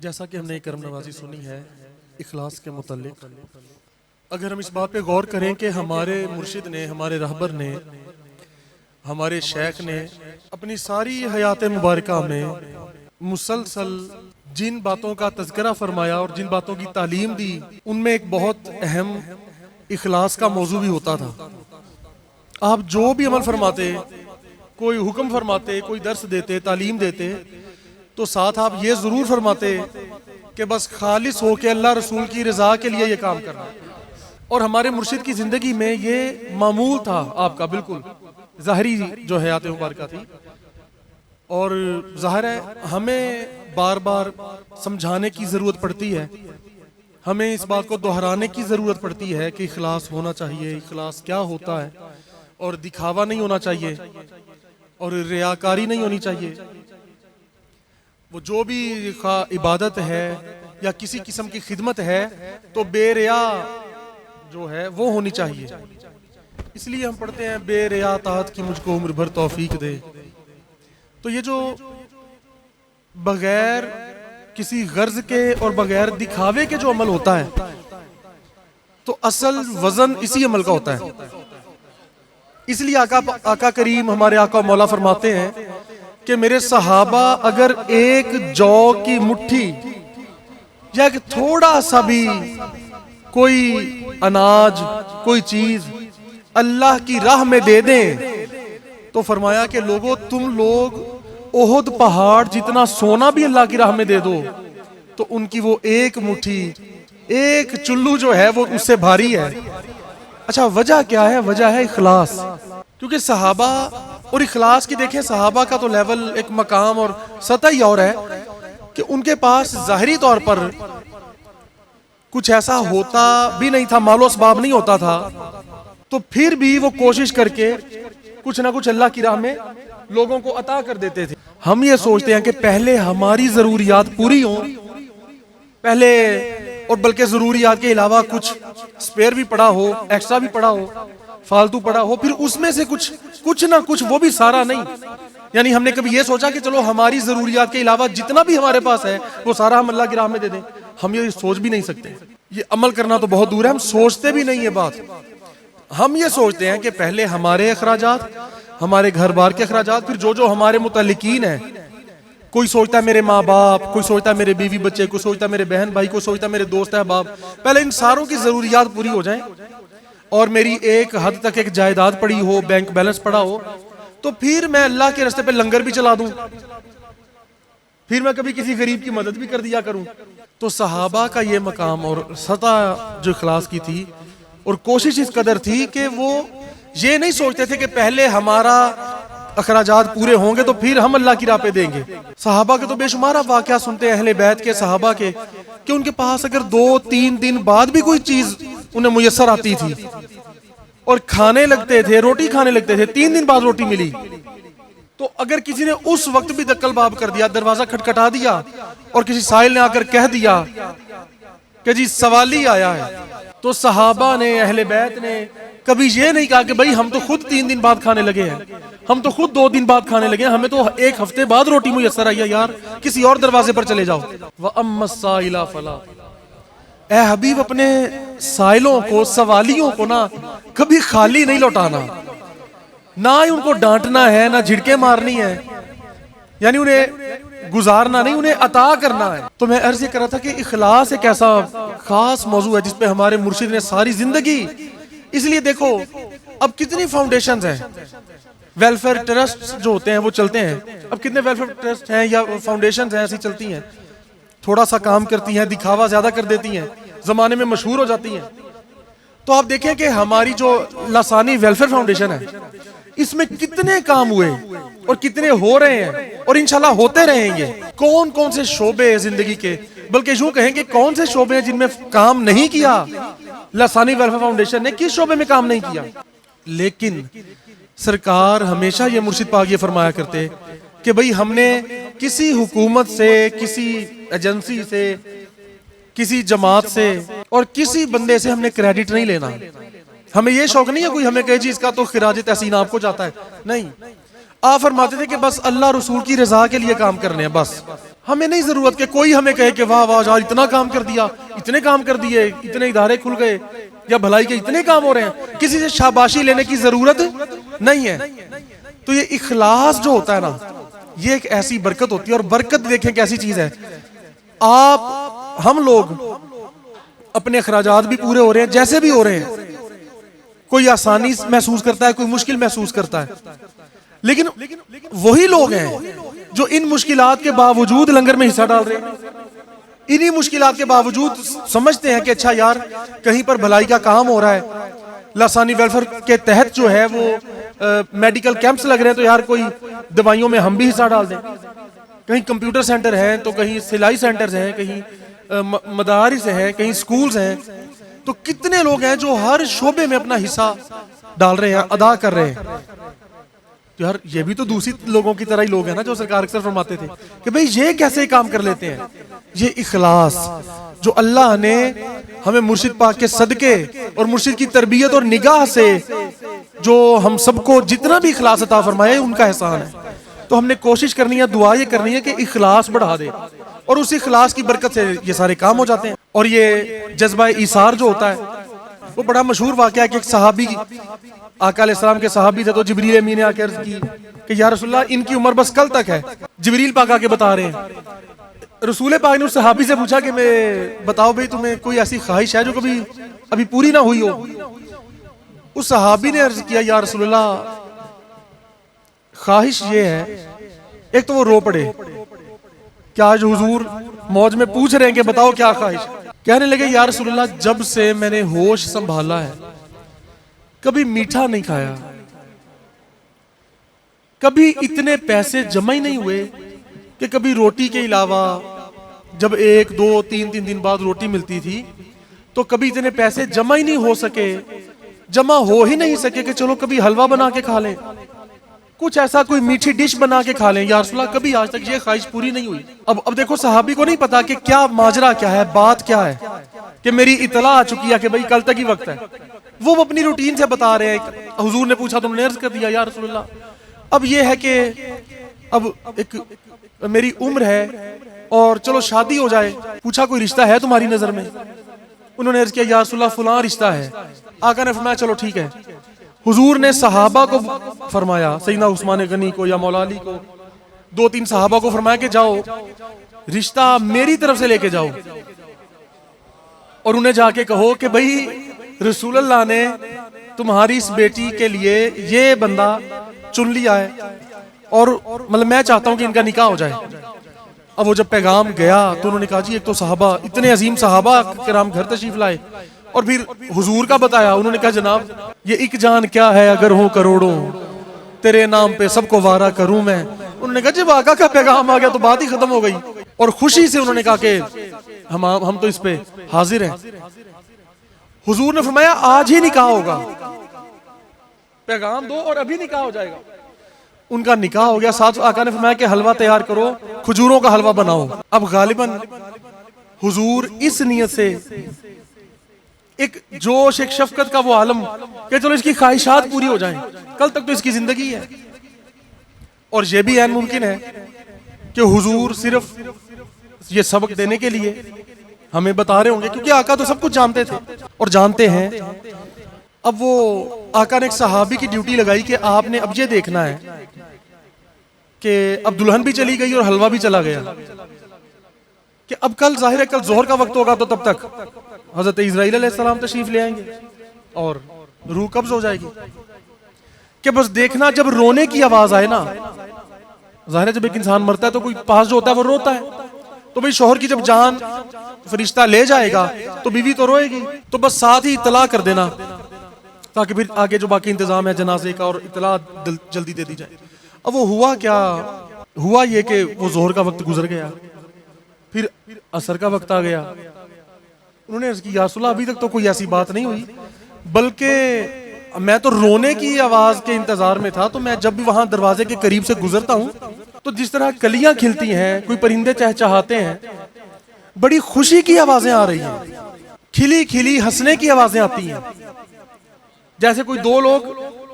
जैसा कि हमने करम नवाजी सुनी है इखलास के मुतालिक, अगर हम इस बात पे गौर करें कि हमारे मुर्शिद ने, हमारे रहबर ने, हमारे शेख ने अपनी सारी हयात मुबारका में मुसलसल जिन बातों का तज़किरा फरमाया और जिन बातों की तालीम दी, उनमें एक बहुत अहम इखलास का मौजू भी होता था। आप जो भी अमल फरमाते, कोई हुक्म फरमाते, कोई दर्स देते, तालीम देते, तो साथ आप ये ज़रूर फरमाते कि बस खालिस हो के अल्लाह रसूल की रज़ा के लिए ये काम करना। और हमारे मुर्शिद की ज़िंदगी में ये मामूल था आपका, बिल्कुल ज़ाहरी जो हयात मुबारका थी। और ज़ाहिर है हमें बार बार समझाने की ज़रूरत पड़ती है, हमें इस बात को दोहराने की ज़रूरत पड़ती है कि इखलास होना चाहिए, इखलास क्या होता है, और दिखावा नहीं होना चाहिए और रियाकारी नहीं होनी चाहिए। वो जो भी इबादत है या किसी किस्म की खिदमत है तो बेरिया जो है वो होनी चाहिए। इसलिए हम पढ़ते हैं बेरिया तात की मुझको उम्र भर तौफीक दे। तो ये जो बगैर किसी गर्ज के और बगैर दिखावे के जो अमल होता है, तो असल वजन इसी अमल का होता है। इसलिए आका करीम हमारे आका मौला फरमाते हैं कि मेरे सहाबा अगर एक जौ की मुट्ठी या एक थोड़ा सा भी कोई अनाज, कोई चीज अल्लाह की राह में दे दें, तो फरमाया कि लोगों तुम लोग ओहद पहाड़ जितना सोना भी अल्लाह की राह में दे दो तो उनकी वो एक मुट्ठी, एक चुल्लू जो है वो उससे भारी है। अच्छा, वजह क्या है? वजह है इखलास। क्योंकि सहाबा और इखलास की देखें, सहाबा का तो लेवल, एक मकाम और सतह ही और है कि उनके पास जाहिरी तौर पर कुछ ऐसा होता भी नहीं था, मालो असबाब नहीं होता था, तो फिर भी वो कोशिश करके कुछ ना कुछ अल्लाह की राह में लोगों को अता कर देते थे। हम ये सोचते हैं कि पहले हमारी जरूरियात पूरी हो पहले, और बल्कि जरूरियात के अलावा कुछ स्पेयर भी पड़ा हो, एक्स्ट्रा भी पड़ा हो, फालतू पड़ा हो, फिर उसमें से कुछ ना कुछ, वो भी सारा नहीं। यानी हमने कभी ये सोचा कि चलो हमारी जरूरियात के अलावा जितना भी हमारे पास है वो सारा हम अल्लाह की राह में दे दें। हम ये सोच भी नहीं सकते, ये अमल करना तो बहुत दूर है, हम सोचते भी नहीं ये बात। हम ये सोचते हैं कि पहले हमारे अखराजात, हमारे घर बार के अखराजात, फिर जो जो हमारे मुतल्लिकीन है। कोई सोचता है मेरे माँ बाप, कोई सोचता है मेरे बीवी बच्चे, कोई सोचता है मेरे बहन भाई, कोई सोचता है मेरे दोस्त अहबाब। पहले इन सारों की जरूरियात पूरी हो जाएं और मेरी एक हद तक एक जायदाद पड़ी हो, बैंक बैलेंस पड़ा हो, तो फिर मैं अल्लाह के रास्ते पे लंगर भी चला दूं, फिर मैं कभी किसी गरीब की मदद भी कर दिया करूं। तो सहाबा का ये मकाम और सतह जो इखलास की थी और कोशिश इस कदर थी कि वो ये नहीं सोचते थे कि पहले हमारा अखराजात पूरे होंगे तो फिर हम अल्लाह की राह पे देंगे। सहाबा के तो बेशुमार आप वाकया सुनते हैं अहले बैत के, सहाबा के, कि उनके पास अगर 2-3 दिन बाद भी कोई चीज उन्हें मुयस्सर आती थी और खाने लगते थे, रोटी खाने लगते थे, 3 दिन बाद रोटी मिली, तो अगर किसी ने उस वक्त भी दक्कल बाब कर दिया, दरवाजा खटखटा दिया और किसी साहिल ने आकर कह दिया कि जी सवाली आया है, तो सहाबा ने, अहले बैत ने कभी ये नहीं कहा कि भाई हम तो खुद 3 दिन बाद खाने लगे हैं, हम तो खुद 2 दिन बाद खाने लगे हैं, हमें तो 1 हफ्ते बाद रोटी मुयस्सर आई है, यार किसी और दरवाजे पर चले जाओ। व अम्मा साइला फला, ए हबीब अपने साइलों को, सवालियों को ना कभी खाली नहीं लौटाना, ना ही उनको डांटना है, ना झिड़के मारनी है, यानी उन्हें गुजारना नहीं, उन्हें अता करना है। तो मैं अर्ज ये कर रहा था कि इखलास एक ऐसा खास मौजू है जिसपे हमारे मुर्शिद ने सारी जिंदगी, इसलिए देखो अब कितनी फाउंडेशंस हैं, वेलफेयर ट्रस्ट जो होते हैं वो चलते हैं, अब कितने वेलफेयर ट्रस्ट हैं या फाउंडेशंस हैं ऐसी चलती हैं, थोड़ा सा काम करती हैं, दिखावा ज्यादा कर देती हैं, जमाने में मशहूर हो जाती हैं। तो आप देखें कि हमारी जो लासानी वेलफेयर फाउंडेशन है, इसमें कितने काम हुए और कितने हो रहे हैं और इंशाल्लाह होते रहेंगे। कौन कौन से शोबे हैं जिंदगी के, बल्कि यूं कहेंगे कौन से शोबे हैं जिनमें काम नहीं किया लासानी वेलफेयर फाउंडेशन ने, किस शोबे में काम नहीं किया। लेकिन सरकार हमेशा ये मुर्शिद पाक ये फरमाया करते कि भाई हमने किसी हुकूमत से, किसी एजेंसी से, किसी जमात से और किसी बंदे से हमने क्रेडिट नहीं लेना। हमें ये शौक नहीं है कोई हमें कहे जी इसका तो खिराज तहसीन आपको जाता है, नहीं। आप फरमाते थे कि बस अल्लाह रसूल की रजा के लिए काम करने हैं, बस हमें नहीं जरूरत कि कोई हमें कहे कि वाह वाह यार इतना काम कर दिया, इतने काम कर दिए, इतने इदारे खुल गए या भलाई के इतने काम हो रहे हैं। किसी से शाबाशी लेने की जरूरत नहीं है। तो ये इखलास जो होता है ना, ये एक ऐसी बरकत होती है। और बरकत देखें कैसी चीज है। हम लोग अपने अखराजात भी पूरे हो रहे हैं जैसे भी हो रहे हैं, कोई आसानी महसूस करता है, कोई मुश्किल महसूस करता है, लेकिन वही लोग हैं जो इन मुश्किलात के बावजूद लंगर में हिस्सा डाल रहे हैं। इन्हीं मुश्किलात के बावजूद समझते हैं कि अच्छा यार कहीं पर भलाई का काम हो रहा है, लासानी वेलफेयर के तहत जो है वो मेडिकल कैंप्स लग रहे हैं, तो यार कोई दवाइयों में हम भी हिस्सा डाल दें। कहीं कंप्यूटर सेंटर हैं, तो कहीं सिलाई सेंटर्स हैं, कहीं मदारिस हैं, कहीं स्कूल्स हैं। तो कितने लोग हैं जो हर शोबे में अपना हिस्सा डाल रहे हैं, अदा कर रहे हैं। तो यार ये भी तो दूसरी लोगों की तरह ही लोग हैं ना, जो सरकार अक्सर फरमाते थे कि भाई ये कैसे काम कर लेते हैं। ये इखलास जो अल्लाह ने हमें मुर्शिद पाक के सदके और मुर्शिद की तरबियत और निगाह से जो हम सबको जितना भी इखलास अता फरमाए, उनका एहसान है। तो हमने कोशिश करनी है, दुआ ये करनी है कि इखलास बढ़ा दे, और उस इखलास की बरकत से ये सारे काम हो जाते हैं। और ये जज्बा ईसार जो होता है वो बड़ा मशहूर वाकया है कि एक सहाबी आका अलैहिस्सलाम के सहाबी थे, तो जिब्रील अमीन ने आकर अर्ज की कि या रसूलल्लाह इनकी उम्र बस कल तक है। जिब्रील पाक आके बता रहे हैं। रसूल पाक ने उस सहाबी से पूछा कि मैं बताओ भाई तुम्हें कोई ऐसी ख्वाहिश है जो कभी अभी पूरी ना हुई हो। उस सहाबी ने अर्ज किया या रसूलल्लाह ख्वाहिश ये है, एक तो वो रो पड़े क्या आज हुजूर मौज में पूछ रहे हैं कि बताओ क्या ख्वाहिश। कहने लगे या रसूलल्लाह जब से मैंने होश संभाला है कभी मीठा नहीं खाया, कभी इतने पैसे जमा ही नहीं हुए कि कभी रोटी के अलावा जब 1 2 3 दिन बाद रोटी मिलती थी तो कभी इतने पैसे जमा ही नहीं हो सके, जमा हो ही नहीं सके कि चलो कभी हलवा बना के खा लें, कुछ ऐसा कोई मीठी डिश बना के खा लें। या रसूलल्लाह कभी आज तक ये ख्वाहिश पूरी नहीं हुई। अब देखो सहाबी को नहीं पता कि क्या माजरा क्या है, बात क्या है, कि मेरी इतला आ चुकी है कि भाई कल तक ही वक्त है। वो अपनी रूटीन से बता रहे हैं। हुजूर ने पूछा, तुमने अर्ज कर दिया या रसूलल्लाह अब ये है कि अब एक मेरी उम्र है और चलो शादी हो जाए। पूछा कोई रिश्ता है तुम्हारी नजर में? उन्होंने अर्ज किया या रसूलल्लाह फलां रिश्ता है। आका ने फरमाया चलो ठीक है। हुजूर ने सहाबा को फरमाया, सैयदना उस्मान गनी को या मौला अली को, 2-3 सहाबा को फरमाया कि जाओ रिश्ता मेरी तरफ से लेके जाओ और उन्हें जाके कहो कि भाई रसूलुल्लाह ने तुम्हारी इस बेटी के लिए ये बंदा चुन लिया है और मतलब मैं चाहता हूं कि इनका निकाह हो जाए। अब वो जब पैगाम गया तो उन्होंने कहा जी एक तो सहाबा, इतने अजीम सहाबा किराम घर तशरीफ लाए और फिर हुजूर का बताया। उन्होंने कहा जनाब ये एक जान क्या है अगर हो करोड़ों, तेरे नाम पे सबको वारा करूं मैं। उन्होंने कहा जब आका का पैगाम आ गया तो बात ही खत्म हो गई। और खुशी से उन्होंने कहा कि हम तो इस पे हाजिर हैं। हुजूर ने फरमाया आज ही निकाह होगा, पैगाम दो और अभी निकाह हो जाएगा। उनका निकाह हो गया। साथ आका ने फरमाया कि हलवा तैयार करो, खजूरों का हलवा बनाओ। अब गालिबन हुजूर इस नियत से एक जोश, एक शफकत का वो आलम कि चलो इसकी ख्वाहिशात पूरी हो जाएं, कल तक तो इसकी जिंदगी है। और ये भी ऐन मुमकिन है कि हुजूर सिर्फ ये सबक देने के लिए हमें बता रहे होंगे, क्योंकि आका तो सब कुछ जानते थे और जानते हैं। अब वो आका ने एक सहाबी की ड्यूटी लगाई कि आपने अब ये देखना है कि अब दुल्हन भी चली गई और हलवा भी चला गया, कि अब कल जाहिर है कल जोहर का वक्त होगा तो तब तक हजरत इस्राईल अलैहिस्सलाम तशरीफ ले आएंगे और रूह कब्ज हो जाएगी। कि बस देखना जब रोने की आवाज आए ना, जाहिर है जब एक इंसान मरता है तो कोई पास जो होता है वो रोता है, तो भाई शोहर की जब जान फरिश्ता ले जाएगा तो बीवी तो रोएगी। तो बस साथ ही इतला कर देना ताकि फिर आगे जो बाकी इंतजाम है जनाजे का और इतला जल्दी दे दी जाए। अब वो हुआ क्या, हुआ ये कि वो जोहर का वक्त गुजर गया, फिर असर का वक्त आ गया। उन्होंने अर्ज की या रसूलल्लाह अभी तक तो कोई ऐसी बात नहीं हुई, बल्कि मैं तो रोने की आवाज के इंतजार में था। तो मैं जब भी वहां दरवाजे के करीब से गुजरता हूं तो जिस तरह कलियां खिलती हैं, कोई परिंदे चहचहाते हैं, बड़ी खुशी की आवाजें आ रही हैं, खिली खिली हंसने की आवाजें आती हैं, जैसे कोई दो लोग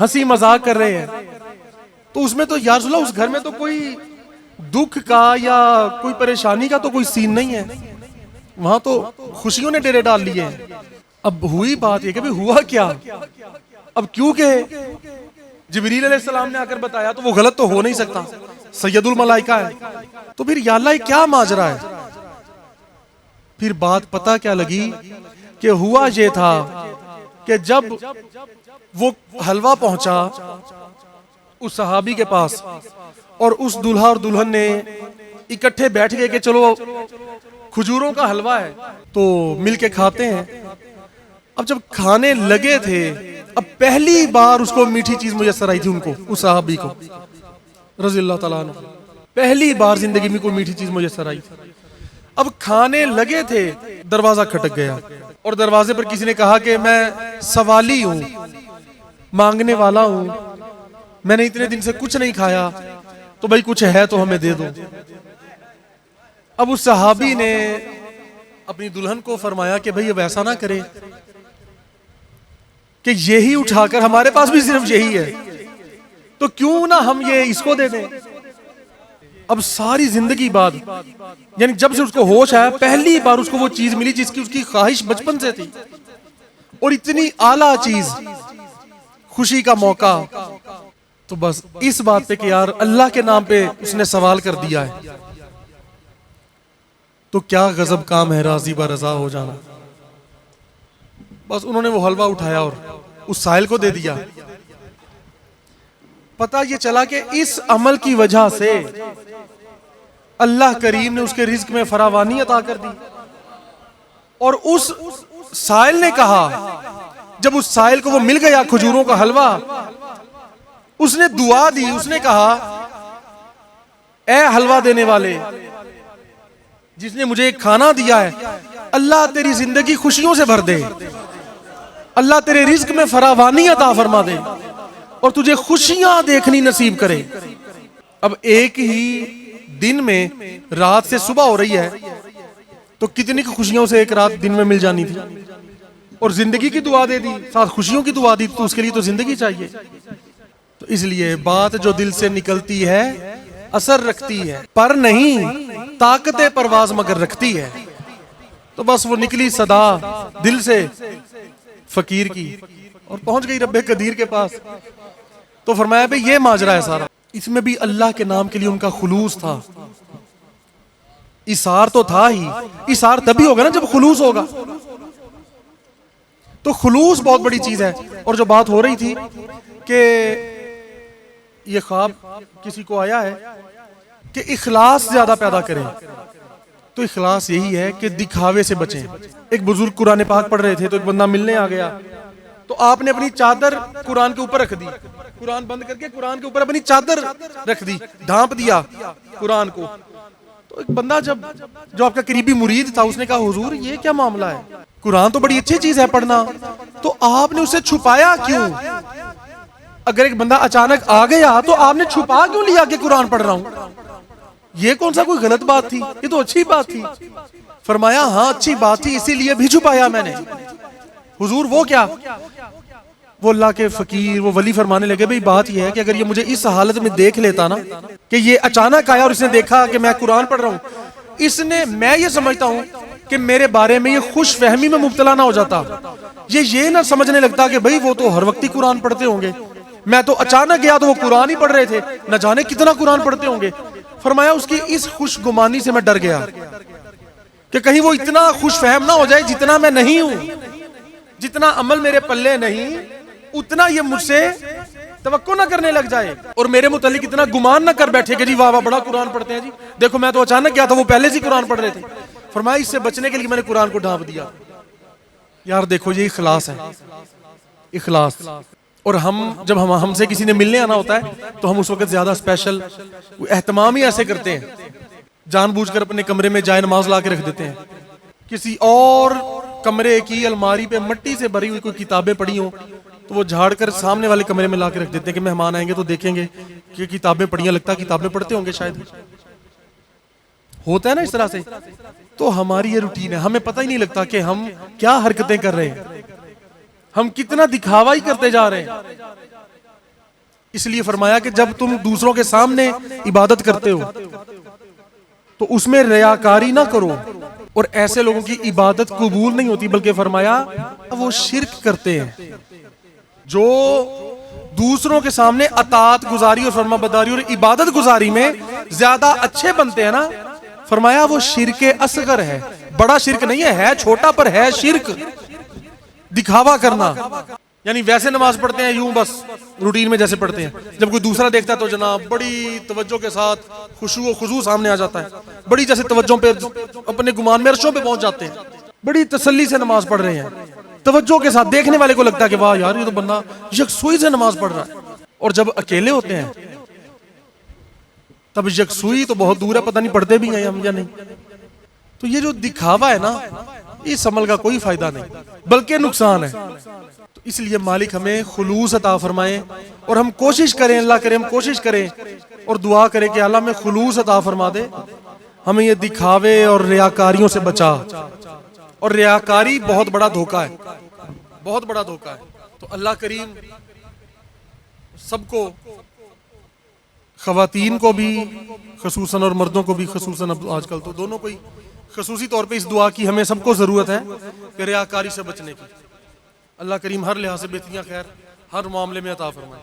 हंसी मजाक कर रहे हैं। तो उसमें तो या रसूलल्लाह उस घर में तो कोई दुख का या कोई परेशानी का तो कोई सीन नहीं है, वहां तो खुशियों ने डेरे डाल लिए हैं। अब हुई बात ये कि भाई हुआ क्या, अब क्यों के जिब्रील अलैहिस्सलाम ने आकर बताया तो वो गलत तो हो नहीं सकता, सैयदुल मलाइका है, तो फिर या अल्लाह क्या माजरा है। फिर बात पता क्या लगी कि हुआ ये था कि जब वो हलवा पहुंचा उस सहाबी के पास और उस दुल्हा और दुल्हन ने इकट्ठे बैठ गए कि चलो खजूरों का हलवा है तो मिलके खाते हैं। अब जब खाने लगे थे, अब पहली बार उसको मीठी चीज मुयस्सर आई थी, उनको उस सहाबी को रज़ियल्लाहु ताला अन्हु, पहली बार जिंदगी में कोई मीठी चीज मुयस्सर आई थी। अब खाने लगे थे, दरवाजा खटक गया और दरवाजे पर किसी ने कहा कि मैं सवाली हूं, मांगने वाला हूं, मैंने इतने दिन से कुछ नहीं खाया, तो भाई कुछ है तो हमें दे दो। अब उस सहाबी ने अपनी दुल्हन को फरमाया कि भाई अब ऐसा ना करे कि यही उठाकर, हमारे पास भी सिर्फ यही है, तो क्यों ना हम ये इसको दे दें। अब सारी जिंदगी बाद, यानी जब से उसको होश आया, पहली बार उसको वो चीज मिली जिसकी उसकी ख्वाहिश बचपन से थी, और इतनी आला चीज, खुशी का मौका। तो बस इस बात पे कि यार अल्लाह के नाम पे उसने सवाल कर दिया है, तो क्या गजब काम है राजी बा रजा हो जाना। बस उन्होंने वो हलवा उठाया और उस साहिल को दे दिया। पता ये चला कि इस अमल की वजह से अल्लाह करीम ने उसके रिज्क में फरावानी अता कर दी। और उस साहिल ने कहा, जब उस साहिल को वो मिल गया खजूरों का हलवा, उसने दुआ दी, उसने कहा ए हलवा देने वाले जिसने मुझे एक खाना दिया है, अल्लाह तेरी जिंदगी खुशियों से भर दे, अल्लाह तेरे रिज्क में फरावानी अता फरमा दे और तुझे खुशियां देखनी नसीब करे। अब एक ही दिन में रात से सुबह हो रही है, तो कितनी खुशियों से एक रात दिन में मिल जानी थी, और जिंदगी की दुआ दे दी, साथ खुशियों की दुआ दी, तो उसके लिए तो जिंदगी चाहिए। तो इसलिए बात जो दिल से निकलती है असर रखती है, पर नहीं ताकते परवाज मगर रखती है। तो बस वो निकली सदा दिल से फकीर की और पहुंच गई रब्बे कदीर के पास। तो फरमाया भाई ये माजरा है सारा, इसमें भी अल्लाह के नाम के लिए उनका खुलूस था। इसार तो था ही, इसार तभी होगा ना जब खुलूस होगा। तो खुलूस बहुत बड़ी चीज है। और जो बात हो रही थी कि ये ख्वाब किसी को आया है कि इखलास ज्यादा पैदा करें, तो इखलास यही है कि दिखावे से बचें। एक बुजुर्ग कुरान पाक पढ़ रहे थे, तो एक बंदा मिलने आ गया, तो आपने अपनी चादर कुरान के ऊपर रख दी, कुरान बंद करके कुरान के ऊपर अपनी चादर रख दी, ढांप दिया कुरान को। तो एक बंदा जो आपका करीबी मुरीद था, उसने कहा हुजूर ये क्या मामला है, कुरान तो बड़ी अच्छी चीज है पढ़ना, तो आपने उसे छुपाया क्यों? अगर एक बंदा अचानक आ गया तो आपने छुपा क्यों लिया कि कुरान पढ़ रहा हूं? ये कौन सा कोई गलत बात थी, ये तो अच्छी बात थी। फरमाया हाँ अच्छी बात थी, इसीलिए भी छुपाया मैंने। हुजूर वो क्या? वो अल्लाह के फकीर, वो वली फरमाने लगे भाई बात ये है कि अगर ये मुझे इस हालत में देख लेता ना कि ये अचानक आया और इसने देखा कि मैं कुरान पढ़ रहा हूं, इसने, मैं ये समझता हूं कि मेरे बारे में ये खुश फहमी में मुब्तला ना हो जाता, ये ना समझने लगता कि भाई वो तो हर वक्त ही कुरान पढ़ते होंगे, मैं तो अचानक गया तो वो कुरान ही पढ़ रहे थे, न जाने कितना कुरान पढ़ते होंगे। फरमाया उसकी इस खुशगुमानी से मैं डर गया कि कहीं वो इतना खुश फहम ना हो जाए जितना मैं नहीं हूं, जितना अमल मेरे पल्ले नहीं, उतना ये मुझसे तवक्को ना करने लग जाए और मेरे मुतालिक इतना गुमान ना कर बैठे कि जी वाह वाह बड़ा कुरान पढ़ते हैं जी, देखो मैं तो अचानक गया था, वो पहले से कुरान पढ़ रहे थे। फरमाया इससे बचने के लिए मैंने कुरान को ढांप दिया। यार देखो ये इखलास है, इखलास। और हम जब हमसे किसी ने मिलने आना होता है तो हम उस वक्त ज्यादा स्पेशल एहतमाम ही ऐसे करते हैं, जानबूझकर अपने कमरे में जाए नमाज ला के रख देते हैं, किसी और कमरे की अलमारी पे मट्टी से भरी हुई कोई किताबें पड़ी हो तो वो झाड़ कर सामने वाले कमरे में ला के रख देते हैं कि मेहमान आएंगे तो देखेंगे कि किताबें पढ़ियां, लगता है किताबें पढ़ते होंगे शायद, होता है ना इस तरह से। तो हमारी ये रूटीन है, हमें पता ही नहीं लगता कि हम क्या हरकतें कर रहे हैं, हम कितना दिखावा ही करते जा रहे हैं। इसलिए फरमाया कि जब तुम दूसरों के सामने इबादत करते हो तो उसमें रियाकारी ना करो, और ऐसे लोगों की इबादत कबूल नहीं होती, बल्कि फरमाया वो शिर्क करते हैं। जो दूसरों के सामने अतात गुजारी और फरमाबरदारी और इबादत गुजारी में ज्यादा अच्छे बनते हैं ना, फरमाया वो शिर्क असगर है, बड़ा शिर्क नहीं है छोटा पर है शिर्क। दिखावा करना, यानी वैसे नमाज पढ़ते हैं यूं बस रूटीन में जैसे पढ़ते हैं, जब कोई दूसरा देखता है तो जनाब बड़ी तवज्जो के साथ खुशू और खुजू सामने आ जाता है, बड़ी जैसे तवज्जो पे अपने गुमान में अर्शों पे पहुंच जाते हैं, बड़ी तसल्ली से नमाज पढ़ रहे हैं, तवज्जो के साथ। देखने वाले को लगता है कि वाह यार ये तो बंदा यकसुई से नमाज पढ़ रहा है। और जब अकेले होते हैं तब यकसुई तो बहुत दूर है, पता नहीं पढ़ते भी हैं हम या नहीं। तो ये जो दिखावा है ना, इस अमल का कोई फायदा नहीं बल्कि नुकसान है। तो इसलिए मालिक हमें खुलूस अता फरमाए, और हम कोशिश करें, अल्लाह करे हम कोशिश करें और दुआ करें कि अल्लाह हमें खुलूस अता फरमा दे, हमें ये दिखावे और रियाकारियों से बचा। और रियाकारी बहुत बड़ा धोखा है, बहुत बड़ा धोखा है। तो अल्लाह करीम सबको, खवातीन को भी खसूसन और मर्दों को भी खसूसन, अब आजकल तो दोनों को ही खसूसी तौर पे इस दुआ की हमें सबको जरूरत है कि रियाकारी से बचने की। अल्लाह करीम हर लिहाज से बेहतरीन खैर हर मामले में अता फरमाए।